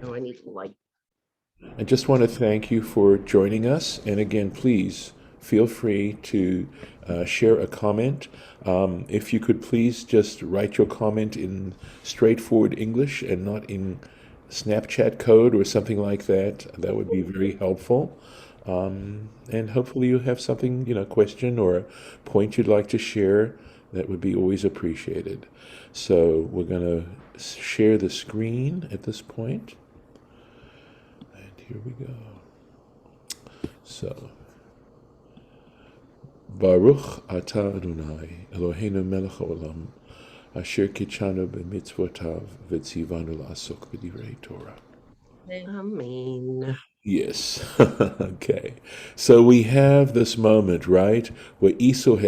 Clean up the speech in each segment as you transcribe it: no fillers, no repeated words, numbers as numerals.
Oh, I need the light. I just want to thank you for joining us. And again, please feel free to share a comment. If you could please just write your comment in straightforward English and not in Snapchat code or something like that, that would be very helpful. And hopefully you have something, question or a point you'd like to share. That would be always appreciated. So we're going to share the screen at this point. And here we go. So, Baruch atah Adonai, Eloheinu melech haolam, asher kitshanu b'mitzvotav v'tzivanu la'asok b'divrei Torah. I mean, Yes. Okay. So we have this moment, right, where Esau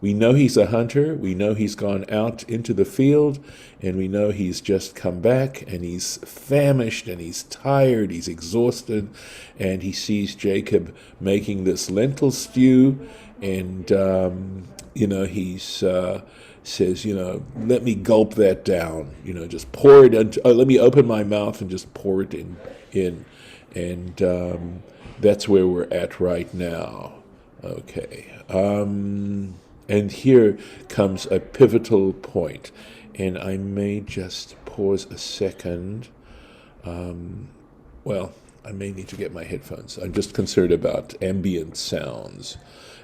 we know he's a hunter, we know he's gone out into the field, and we know he's just come back, and he's famished, and he's tired, he's exhausted, and he sees Jacob making this lentil stew, and, he's, says, let me gulp that down, just pour it into, let me open my mouth and just pour it in. And that's where we're at right now. Okay. And here comes a pivotal point. And I may just pause a second. Well, I may need to get my headphones. I'm just concerned about ambient sounds.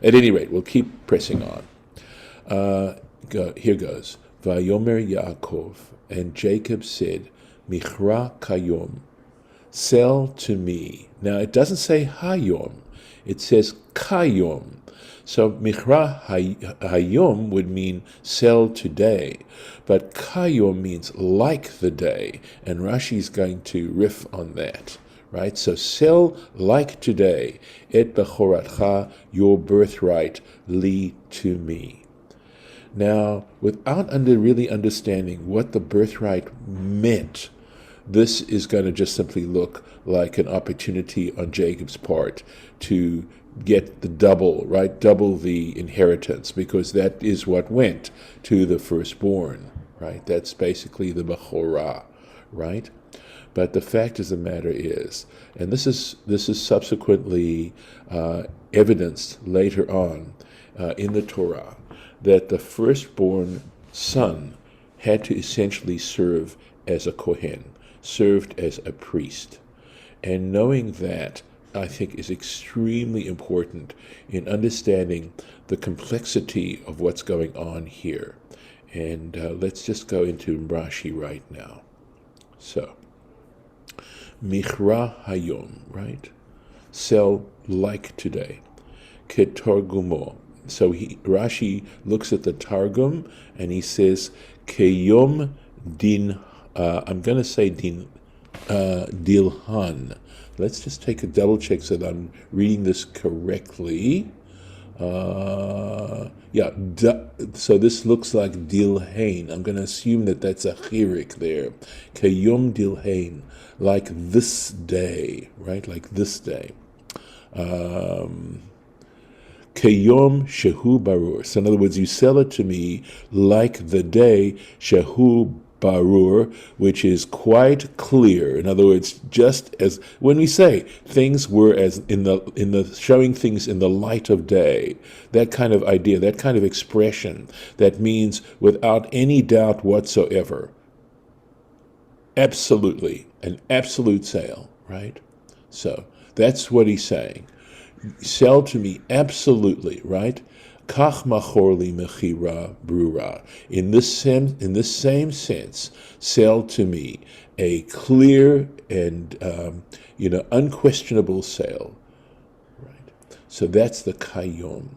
At any rate, we'll keep pressing on. Here goes. Vayomer Yaakov, and Jacob said, Michra kayom, sell to me. Now it doesn't say hayom, it says kayom. So michra hayom would mean sell today, but kayom means like the day, and Rashi is going to riff on that. Right? So sell like today, et bechoratcha, your birthright, li to me. Now, without really understanding what the birthright meant, this is going to just simply look like an opportunity on Jacob's part to get the double, right? Double the inheritance, because that is what went to the firstborn, right? That's basically the Bechorah, right? But the fact of the matter is, and this is subsequently evidenced later on in the Torah, that the firstborn son had to essentially serve as a Kohen, served as a priest. And knowing that, I think, is extremely important in understanding the complexity of what's going on here. And let's just go into Rashi right now. So, Michra Hayom, right? Sell like today. Ketargumo. So Rashi looks at the Targum and he says, Keyom din, I'm going to say din, dilhan. Let's just take a double check so that I'm reading this correctly. So this looks like dilhain. I'm going to assume that that's a chirik there. Kayom dilhain, like this day, right? Like this day. Kayom shehu barur. So in other words, you sell it to me like the day shehu barur, which is quite clear. In other words, just as when we say things were as in the showing things in the light of day, that kind of idea, that kind of expression, that means without any doubt whatsoever, absolutely, an absolute sale, right? So that's what he's saying. Sell to me absolutely, right? Kach machor li mechira brura. In this same sense, sell to me a clear and unquestionable sale. Right. So that's the kayom.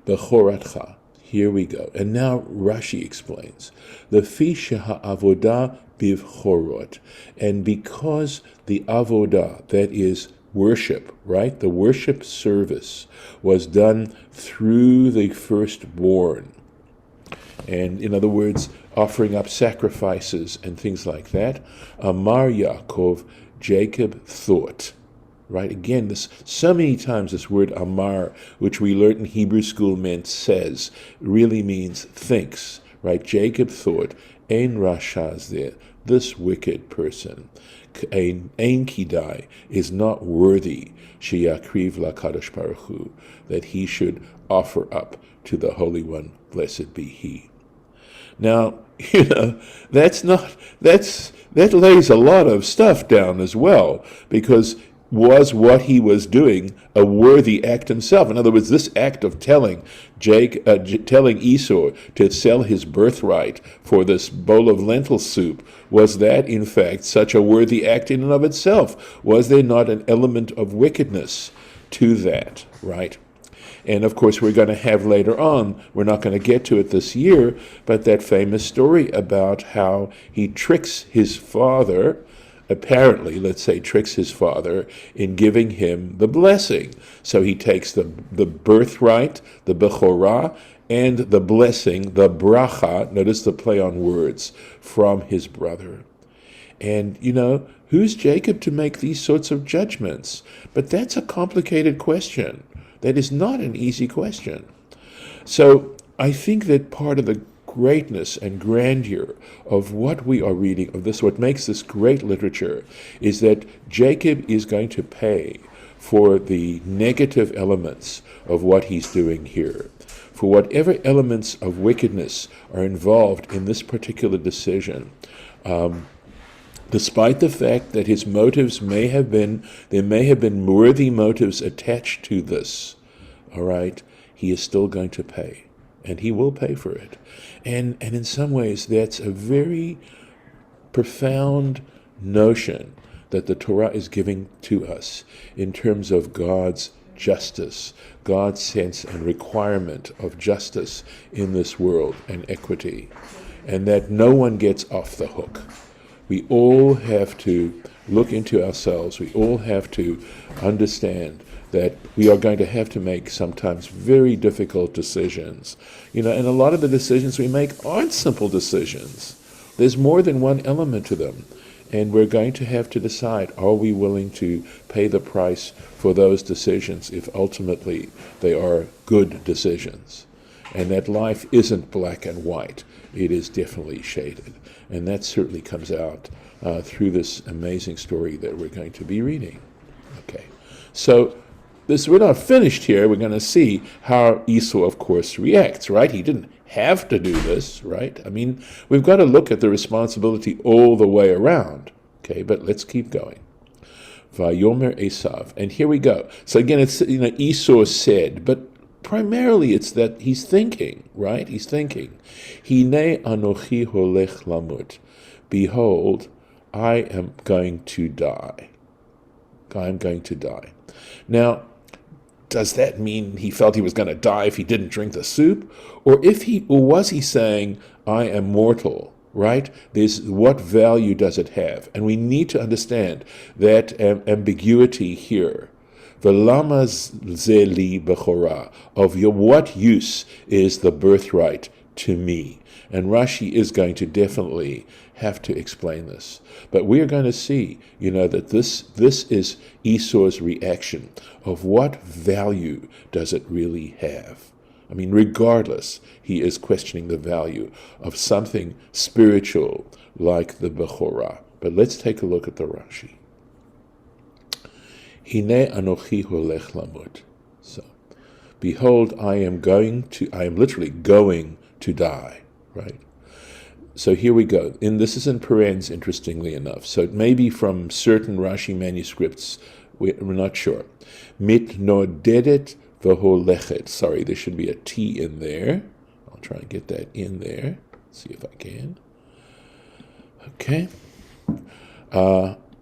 Bechoratcha. Here we go. And now Rashi explains. Lefi sheha-avodah bivchorot. And because the avodah, that is worship, right? The worship service was done through the firstborn. And in other words, offering up sacrifices and things like that. Amar Yaakov, Jacob thought. Right? Again, this so many times this word amar, which we learned in Hebrew school meant says, really means thinks. Right? Jacob thought, Ein Rashaz there, this wicked person. ein kidai, is not worthy, sheyakriv lakadosh baruch hu, that he should offer up to the Holy One, blessed be he. Now, that lays a lot of stuff down as well, because was what he was doing a worthy act himself? In other words, this act of telling Esau to sell his birthright for this bowl of lentil soup, was that in fact such a worthy act in and of itself? Was there not an element of wickedness to that, right? And of course, we're going to have later on, we're not going to get to it this year, but that famous story about how he tricks his father, apparently, let's say, tricks his father in giving him the blessing. So he takes the birthright, the bechorah, and the blessing, the bracha, notice the play on words, from his brother. And, who's Jacob to make these sorts of judgments? But that's a complicated question. That is not an easy question. So I think that part of the greatness and grandeur of what we are reading, of this, what makes this great literature, is that Jacob is going to pay for the negative elements of what he's doing here. For whatever elements of wickedness are involved in this particular decision, despite the fact that his motives there may have been worthy motives attached to this, all right, he is still going to pay, and he will pay for it. And in some ways, that's a very profound notion that the Torah is giving to us in terms of God's justice, God's sense and requirement of justice in this world and equity, and that no one gets off the hook. We all have to look into ourselves. We all have to understand that we are going to have to make sometimes very difficult decisions. And a lot of the decisions we make aren't simple decisions. There's more than one element to them. And we're going to have to decide, are we willing to pay the price for those decisions if ultimately they are good decisions? And that life isn't black and white. It is definitely shaded. And that certainly comes out through this amazing story that we're going to be reading. Okay, so we're not finished here. We're going to see how Esau, of course, reacts, right? He didn't have to do this, right? I mean, we've got to look at the responsibility all the way around. Okay, but let's keep going. Vayomer Esau, and here we go. So again, it's Esau said, but primarily it's that he's thinking, right? He's thinking, Hine anochi holech lamut. Behold, I am going to die. I'm going to die. Now, does that mean he felt he was going to die if he didn't drink the soup? Or was he saying, I am mortal, right? What value does it have? And we need to understand that ambiguity here. V'lama zeli bechorah, of what use is the birthright to me? And Rashi is going to definitely have to explain this. But we are going to see, that this is Esau's reaction of what value does it really have. I mean, regardless, he is questioning the value of something spiritual like the Bechorah. But let's take a look at the Rashi. Hine anochi holech lamut. So, behold, I am literally going to die, right? So here we go. This is in parens, interestingly enough. So it may be from certain Rashi manuscripts. We're not sure. Mit nodedet v'holechet. Sorry, there should be a T in there. I'll try and get that in there. See if I can. Okay.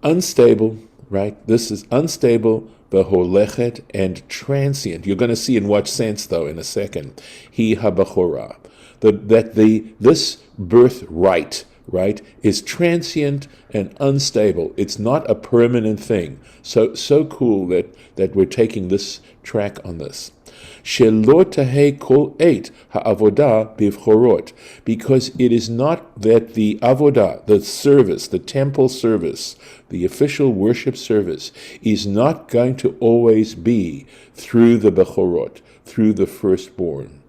Unstable, right? This is unstable, v'holechet, and transient. You're going to see in what sense, though, in a second. Hi habachorah. This birthright, right, is transient and unstable. It's not a permanent thing. So cool that we're taking this track on this. Shelo tahei kol eit ha'avodah bivchorot, because it is not that the avodah, the service, the temple service, the official worship service, is not going to always be through the bechorot, through the firstborn.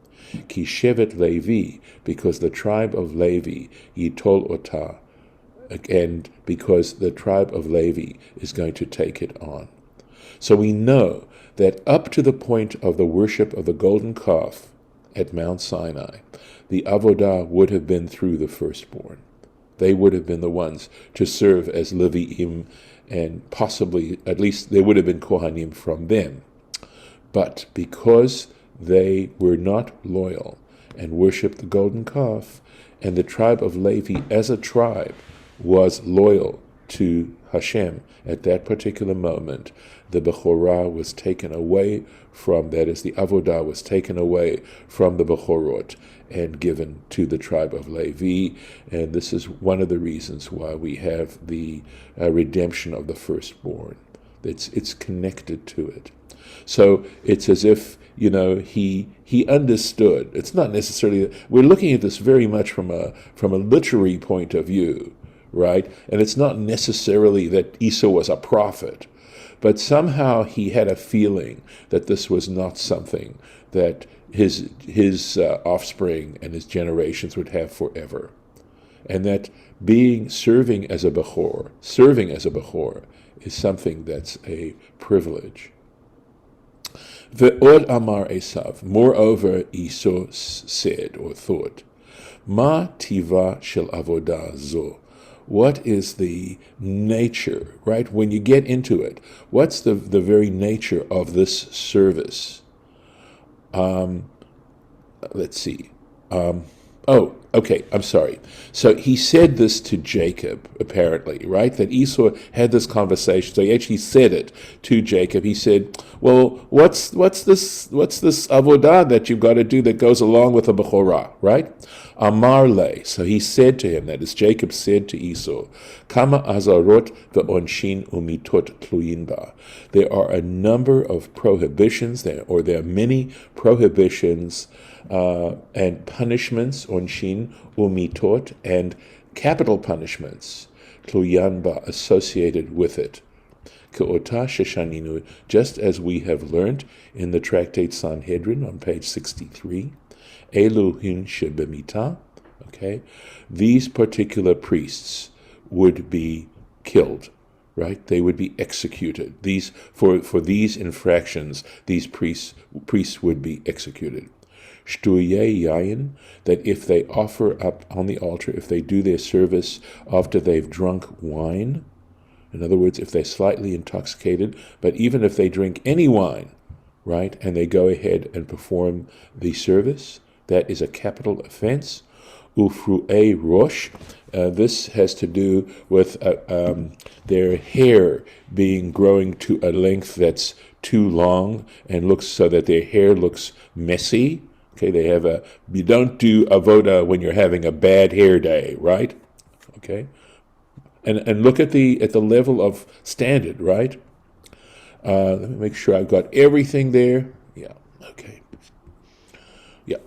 Ki shevet Levi, because the tribe of Levi, Yitol Otah, and because the tribe of Levi is going to take it on. So we know that up to the point of the worship of the golden calf at Mount Sinai, the avodah would have been through the firstborn. They would have been the ones to serve as Levi'im, and possibly, at least, there would have been Kohanim from them. But because they were not loyal and worshipped the golden calf, and the tribe of Levi as a tribe was loyal to Hashem at that particular moment, the Bechorah was taken away from, that is, the Avodah was taken away from the Bechorot and given to the tribe of Levi. And this is one of the reasons why we have the redemption of the firstborn. It's connected to it. So it's as if, he understood. It's not necessarily, we're looking at this very much from a literary point of view, right? And it's not necessarily that Esau was a prophet, but somehow he had a feeling that this was not something that his offspring and his generations would have forever, and that serving as a Bechor is something that's a privilege. Ve'od amar Esav, moreover Esau said or thought, Ma tiva shel avodah zo. What is the nature, right? When you get into it, what's the very nature of this service? Let's see. Okay, I'm sorry. So he said this to Jacob, apparently, right? That Esau had this conversation. So he actually said it to Jacob. He said, well, what's this avodah that you've got to do that goes along with a Bechorah, right? Amar le. So he said to him, that is, Jacob said to Esau, Kama azarot ve'onshin umitot tluyin ba. There are a number of prohibitions, there are many prohibitions and punishments, onshin, umitot, and capital punishments, tluyan ba, associated with it. Ke'ota sheshaninu, just as we have learned in the tractate Sanhedrin on page 63, Eluhin shebemita, okay, these particular priests would be killed, right? They would be executed. These for these infractions, these priests would be executed. Shtuye yayin, that if they offer up on the altar, if they do their service after they've drunk wine, in other words, if they're slightly intoxicated, but even if they drink any wine, right, and they go ahead and perform the service, that is a capital offense. Ufru'e rosh, this has to do with their hair growing to a length that's too long and looks so that their hair looks messy. Okay, you don't do avoda when you're having a bad hair day, right? Okay, and look at the level of standard, right? Let me make sure I've got everything there. Yeah, okay. Yeah.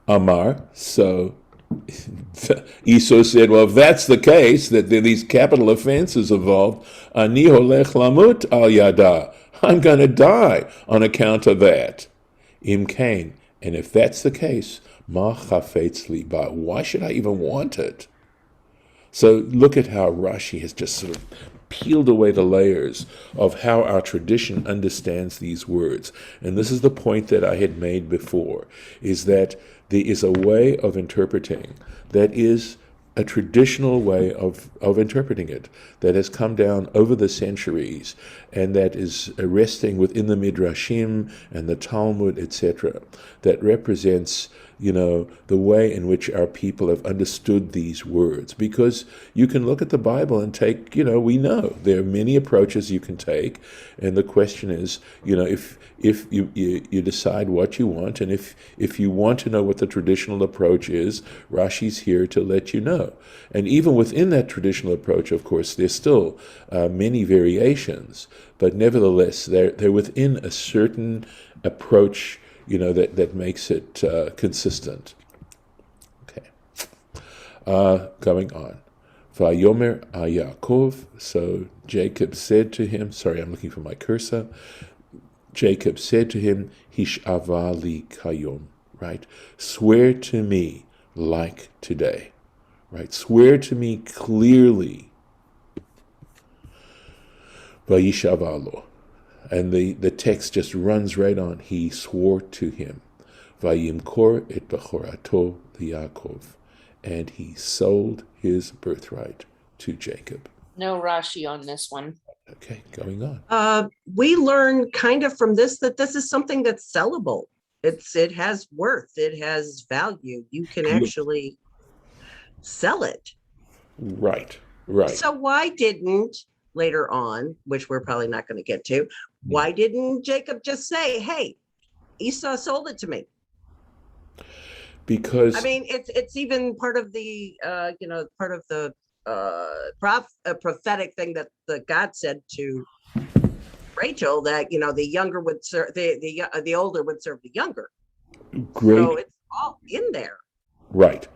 Amar, so Esau said, well, if that's the case, that there are these capital offenses involved, ani holech lamut al yada, I'm going to die on account of that. Im kain, and if that's the case, ma chafetz liba, why should I even want it? So look at how Rashi has just sort of peeled away the layers of how our tradition understands these words. And this is the point that I had made before, is that there is a way of interpreting that is a traditional way of interpreting it that has come down over the centuries and that is resting within the Midrashim and the Talmud, etc., that represents, the way in which our people have understood these words. Because you can look at the Bible and take, we know there are many approaches you can take, and the question is, if you decide what you want, and if you want to know what the traditional approach is, Rashi's here to let you know. And even within that traditional approach, of course, there's still many variations, but nevertheless, they're within a certain approach, that makes it consistent. Okay. Going on. Vayomer Yaakov, so Jacob said to him, sorry, I'm looking for my cursor. Jacob said to him, Hish'ava li kayom, right? Swear to me like today, right? Swear to me clearly. Vayishavalo. And the text just runs right on. He swore to him. Vayimkor et bechorato liYaakov. And he sold his birthright to Jacob. No Rashi on this one. Okay, going on. We learn kind of from this that this is something that's sellable. It has worth. It has value. You can actually sell it. Right, right. So why didn't later on, which we're probably not going to get to, why didn't Jacob just say, "Hey, Esau sold it to me"? Because I mean, it's even part of the part of the prophetic thing that the God said to Rachel, that the younger would serve the older would serve the younger. great. So it's all in there. Right.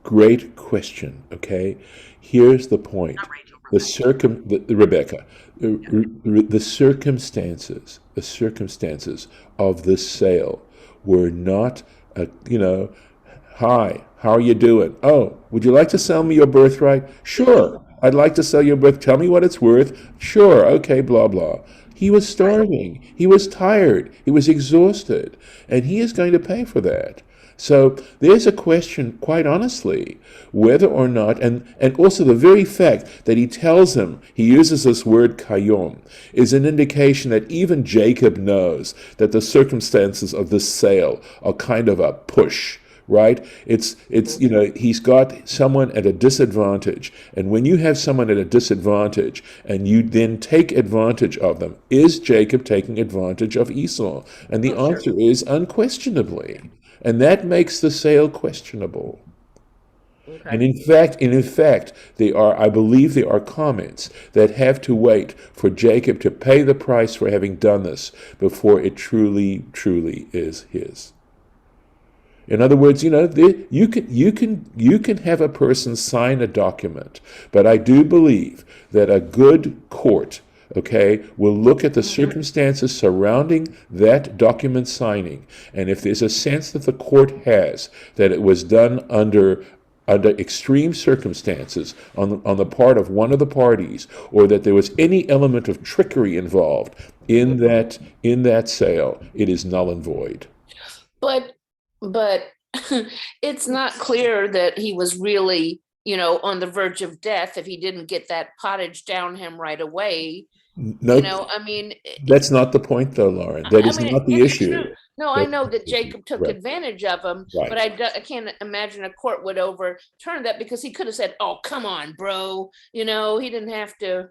Great question. Okay. Here's the point. Not Rachel, Rebecca. The circumstances of this sale were not, hi, how are you doing? Oh, would you like to sell me your birthright? Sure. I'd like to sell your birthright. Tell me what it's worth. Sure. Okay, blah, blah. He was starving. He was tired. He was exhausted. And he is going to pay for that. So there's a question, quite honestly, whether or not, and also the very fact that he tells him, he uses this word kayom, is an indication that even Jacob knows that the circumstances of this sale are kind of a push. Right? It's he's got someone at a disadvantage. And when you have someone at a disadvantage and you then take advantage of them, is Jacob taking advantage of Esau? And the answer is unquestionably. And that makes the sale questionable. Okay. And in fact, I believe there are comments that have to wait for Jacob to pay the price for having done this before it truly, truly is his. In other words, you can have a person sign a document, but I do believe that a good court, will look at the circumstances surrounding that document signing, and if there's a sense that the court has that it was done under extreme circumstances on the part of one of the parties, or that there was any element of trickery involved in that sale, it is null and void. But it's not clear that he was really, on the verge of death if he didn't get that pottage down him right away. No, that's not the point, though, Lauren. That is not the issue. No, I know that Jacob took advantage of him, but I can't imagine a court would overturn that, because he could have said, "Oh, come on, bro." He didn't have to.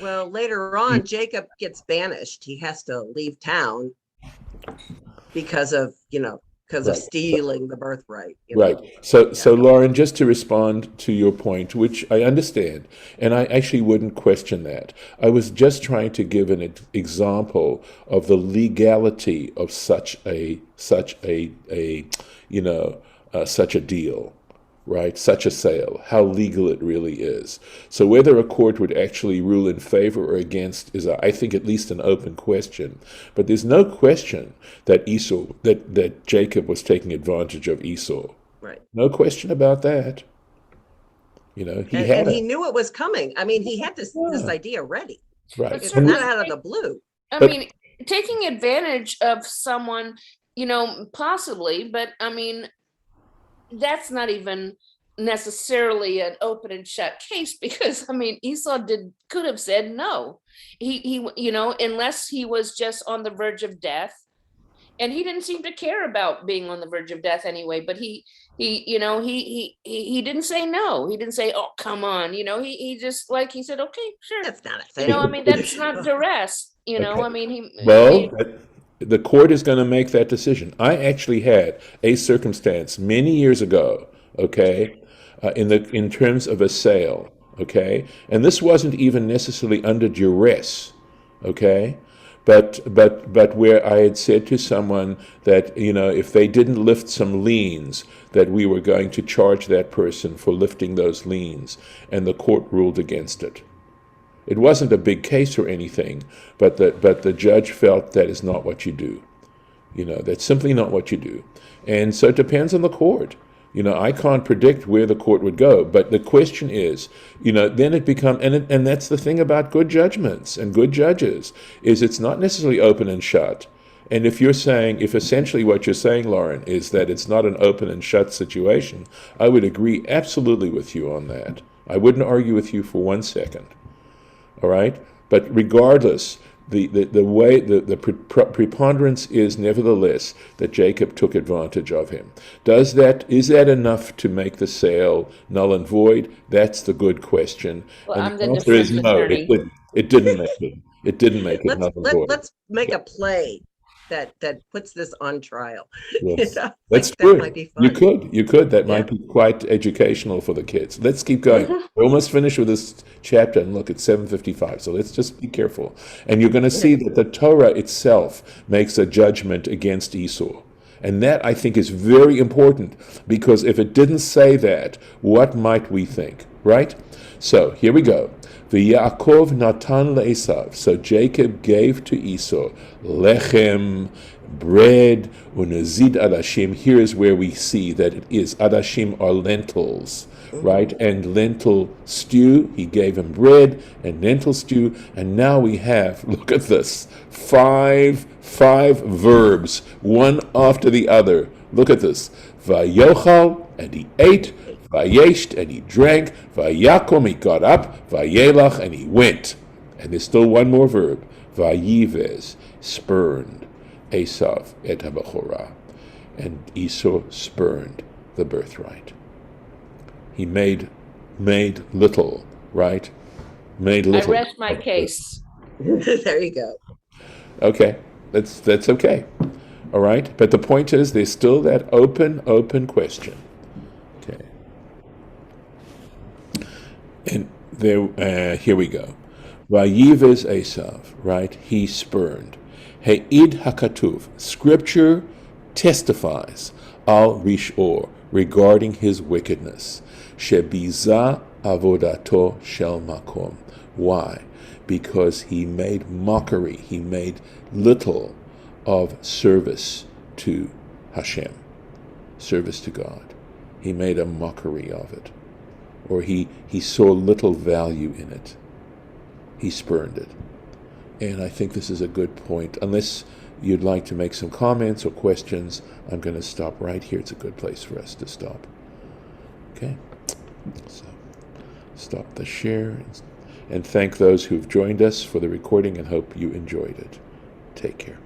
Well, later on, Jacob gets banished. He has to leave town because of of stealing the birthright. Right. So Lauren, just to respond to your point, which I understand, and I actually wouldn't question that. I was just trying to give an example of the legality of such a deal, right? Such a sale, how legal it really is. So whether a court would actually rule in favor or against is, I think, at least an open question. But there's no question that that Jacob was taking advantage of Esau. Right. No question about that. He knew it was coming. I mean, he had this idea ready. Right. It's not out of the blue. Taking advantage of someone, possibly, but that's not even necessarily an open and shut case, because Esau could have said no. He unless he was just on the verge of death, and he didn't seem to care about being on the verge of death anyway. But he didn't say no. He didn't say, "Oh, come on." He just, like, he said, "Okay, sure." That's not a thing. That's not duress. The court is going to make that decision. I actually had a circumstance many years ago, in terms of a sale, and this wasn't even necessarily under duress, but where I had said to someone that, if they didn't lift some liens, that we were going to charge that person for lifting those liens, and the court ruled against it. It wasn't a big case or anything, but the judge felt that is not what you do. That's simply not what you do. And so it depends on the court. I can't predict where the court would go, but the question is, then it becomes, and that's the thing about good judgments and good judges, is it's not necessarily open and shut. And if essentially what you're saying, Lauren, is that it's not an open and shut situation, I would agree absolutely with you on that. I wouldn't argue with you for 1 second. All right? But regardless, the preponderance is nevertheless that Jacob took advantage of him. Is that enough to make the sale null and void? That's the good question. Well, and I'm the the answer is defense no, attorney. it didn't make it. It didn't make it null and void. Let's make a play that puts this on trial. Yes, that's Like that true. might be You fun. could. That Yeah. might be quite educational for the kids. Let's keep going. We're almost finished with this chapter, and look, it's 7:55. So let's just be careful. And you're going to see that the Torah itself makes a judgment against Esau. And that, I think, is very important, because if it didn't say that, what might we think, right? So here we go. V'Yaakov natan le'Esav. So Jacob gave to Esau lechem, bread, unazid adashim. Here is where we see that it is. Adashim are lentils, right? And lentil stew. He gave him bread and lentil stew. And now we have, look at this, five verbs, one after the other. Look at this. Vayochal, and he ate. Vayesht, and he drank. Vayakom, he got up. Vayelach, and he went. And there's still one more verb. Vayivez, spurned. Esav et habachorah. And Esau spurned the birthright. He made little, right? Made I little. rest my case. There you go. Okay, that's okay. All right, but the point is, there's still that open question. Okay. And there, here we go. Vayivez Esav, right? He spurned. He'id hakatuv. Scripture testifies al rishor, regarding his wickedness. Shebiza avodato shel makom. Why? Because he made mockery. He made little of service to Hashem, service to God. He made a mockery of it, or he saw little value in it. He spurned it. And I think this is a good point. Unless you'd like to make some comments or questions, I'm going to stop right here. It's a good place for us to stop. Okay? So, stop the share and thank those who've joined us for the recording, and hope you enjoyed it. Take care.